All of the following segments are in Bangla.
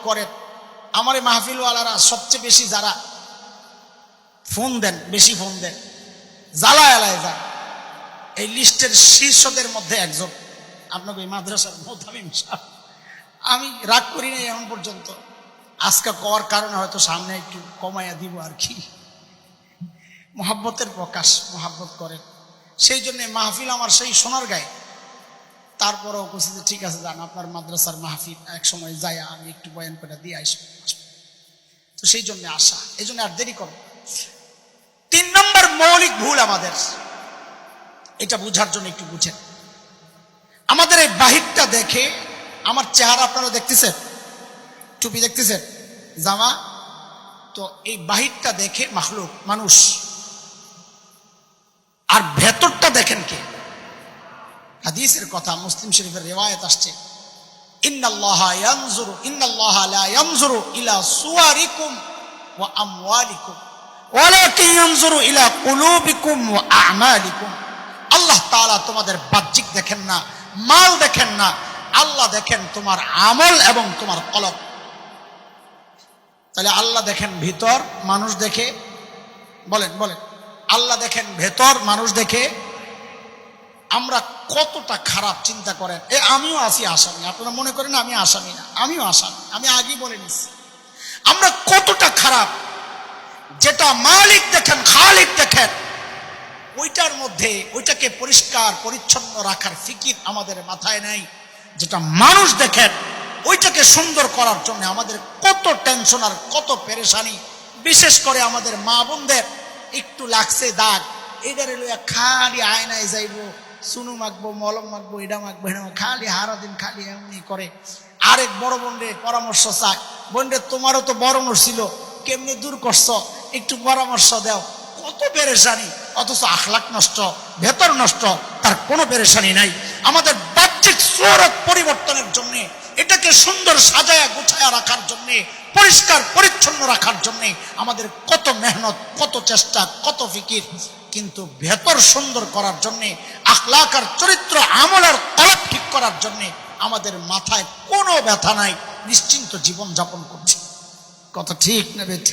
করেন, আমার এই মাহফিলওয়ালারা সবচেয়ে বেশি যারা ফোন দেন, বেশি ফোন দেন, জ্বালায় এলায় যান, এই লিস্টের শীর্ষদের মধ্যে একজন আপনাকে এই মাদ্রাসার মোতামিম সাহেব। আমি রাগ করি নাই এখন পর্যন্ত, আজকে কওয়ার কারণে হয়তো সামনে একটু কমাইয়া দিব আর কি। মোহাব্বতের প্রকাশ, মোহাব্বত করেন, সেই জন্য মাহফিল আমার সেই সোনার গায়ে। তারপরেও বলছি ঠিক আছে যান, আপনার মাদ্রাসার মাহফিল এক সময় যায়, আমি একটু বয়ান করে দিয়ে আসবো। তো সেই জন্য আসা, এই জন্য আর দেরি করব। 3 নম্বর মৌলিক ভুল আমাদের, এটা বুঝার জন্য একটু বুঝেন। আমাদের এই বাহিরটা দেখে, আমার চেহারা আপনারা দেখতেছেন, টুপি দেখতেছেন, জামা, তো এই বাহিরটা দেখে মাখলুক, মানুষ, আর ভেতরটা দেখেন কে? হাদিসের কথা, মুসলিম শরীফের রিওয়ায়াত আসছে, ইন্নাল্লাহা লা ইয়ানজুরু ইলা সুওয়ারিকুম ওয়া আমওয়ালিকুম ওয়ালাকিন ইয়ানজুরু ইলা কুলুবিকুম ওয়া আ'মালিকুম। আল্লাহ তাআলা তোমাদের বাহ্যিক দেখেন না, মাল দেখেন না, আল্লাহ দেখেন তোমার আমল এবং তোমার কলব। তাহলে আল্লাহ দেখেন ভিতর, মানুষ দেখে, বলেন বলেন, আল্লাহ দেখেন ভেতর, মানুষ দেখে। আমরা কতটা খারাপ চিন্তা করেন। আমিও আছি আসামি, আপনারা মনে করেন আমি আসামি না, আমিও আসামি, আমি আগেই বলে নিচ্ছি। আমরা কতটা খারাপ, যেটা মালিক দেখেন, খালিক দেখেন, ওইটার মধ্যে ওইটাকে পরিষ্কার পরিচ্ছন্ন রাখার ফিকির আমাদের মাথায় নাই। যেটা মানুষ দেখেন, ওইটাকে সুন্দর করার জন্য আমাদের কত টেনশন আর কত পেরেশানি। বিশেষ করে আমাদের মা বোনদের একটু লাগছে দাগ, এটারে লইয়া খালি আয়নায় যাইবো, সুনু মাখবো, মলম মাখবো, এটা মাখবো, এটা খালি সারাদিন খালি এমনি করে। আরেক বড় বোনরে পরামর্শ চায়, বোনরে তোমারও তো বড় ছিল, কেমনি দূর করছো, একটু পরামর্শ দাও। কত পেরেশানি, অথচ আখলাক নষ্ট, ভেতর নষ্ট, তার কোনো পেরেশানি নাই। আমাদের বাহ্যিক সুরত পরিবর্তনের জন্য, এটাকে সুন্দর সাজায়া গুছায়া রাখার জন্য, পরিষ্কার পরিচ্ছন্ন রাখার জন্য আমাদের কত মেহনত, কত চেষ্টা, কত ফিকির। কিন্তু ভেতর সুন্দর করার জন্য, আখলাক আর চরিত্র, আমল আর কলব ঠিক করার জন্য আমাদের মাথায় কোনো ব্যথা নাই, নিশ্চিন্ত জীবন যাপন করছি। কথা ঠিক না বেঠ?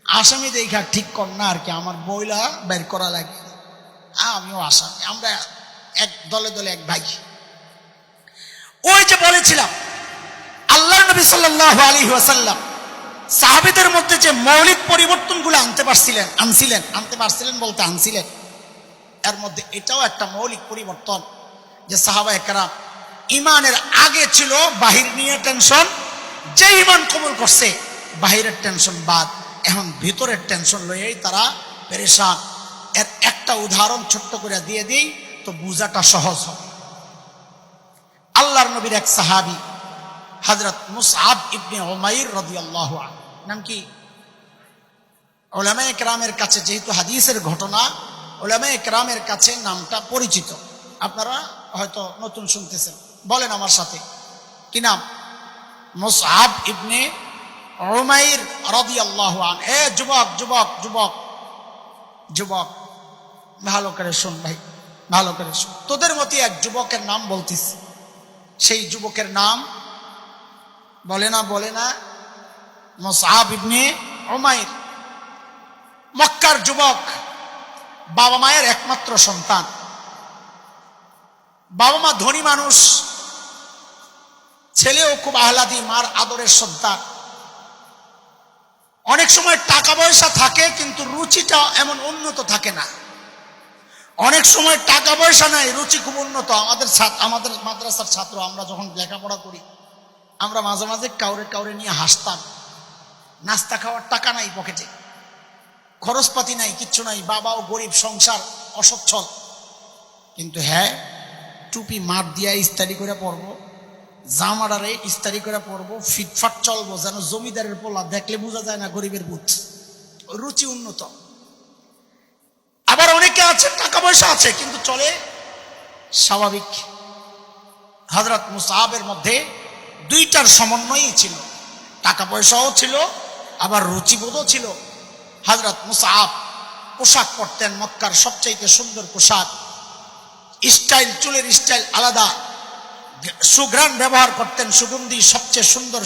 আসামি দেখা ঠিক কর না আর কি, আমার বইলা বের করা লাগে। আমিও আসামি, আমরা এক দলে দলে এক ভাই। ওই যে বলেছিলাম, আল্লাহ নবী সাল্লাল্লাহু আলাইহি ওয়াসাল্লাম সাহাবীদের মধ্যে যে মৌলিক পরিবর্তনগুলো আনতে পারছিলেন বলতে আনছিলেন, এর মধ্যে এটাও একটা মৌলিক পরিবর্তন যে সাহাবায়ে কেরাম ইমানের আগে ছিল বাহির নিয়ে টেনশন, যে ইমান কবুল করছে বাহিরের টেনশন বাদ, এখন ভিতরের টেনশন লইয়াই তারা পেরেশান। এর একটা উদাহরণ ছোট্ট করে দিয়ে দিই তো বুঝাটা সহজ হবে। আল্লাহর নবীর এক সাহাবী হযরত মুসআব ইবনে উমাইর রাদিয়াল্লাহু আনহু, নাম কি? উলামায়ে কেরামের কাছে যেহেতু হাদিসের ঘটনা, উলামায়ে কেরামের কাছে নামটা পরিচিত। আপনারা হয়তো নতুন শুনতেছেন, বলেন আমার সাথে, কি নাম? মুসআব ইবনে উমাইর রাদিয়াল্লাহু আনহু। যুবক যুবক যুবক যুবক, ভালো করে শোন ভাই, ভালো করে শোন। তোদের মতো এক যুবকের নাম বলতিস, সেই যুবকের নাম বলে না মুসআব ইবনে উমাইর। মক্কার যুবক, বাবা মায়ের একমাত্র সন্তান। বাবা মা ধনী মানুষ, ছেলেও খুব আহ্লাদী, মার আদরের সন্তান। অনেক সময় টাকা পয়সা থাকে কিন্তু রুচিটা এমন উন্নত থাকে না। অনেক সময় টাকা পয়সা নাই, রুচি খুব উন্নত। আমাদের মাদ্রাসার ছাত্র, আমরা যখন লেখাপড়া করি, আমরা মাঝে মাঝে কাউরে নিয়ে হাসতাম। নাস্তা খাওয়ার টাকা নাই পকেটে, খরচপাতি নাই, কিচ্ছু নাই, বাবাও গরিব, সংসার অসচ্ছল। কিন্তু হ্যাঁ, টুপি মাঠ দিয়া ইস্তারি করে পরবো, জামাডারে ইস্তারি করে পরবো, ফিটফাট চলবো, যেন জমিদারের পোলা, দেখলে বোঝা যায় না গরিবের বুথ। রুচি উন্নত। আবার অনেকে আছে টাকা পয়সা আছে কিন্তু চলে স্বাভাবিক। হযরত মুসআবের মধ্যে দুইটার সমন্বয়ই ছিল, টাকা পয়সাও ছিল, আবার রুচিবোধও ছিল। হযরত মুসআব পোশাক পরতেন, মক্কার সবচাইতে সুন্দর পোশাক, স্টাইল, চুলের স্টাইল আলাদা, সুঘ্রাণ ব্যবহার করতেন, সুগন্ধি সবচেয়ে সুন্দর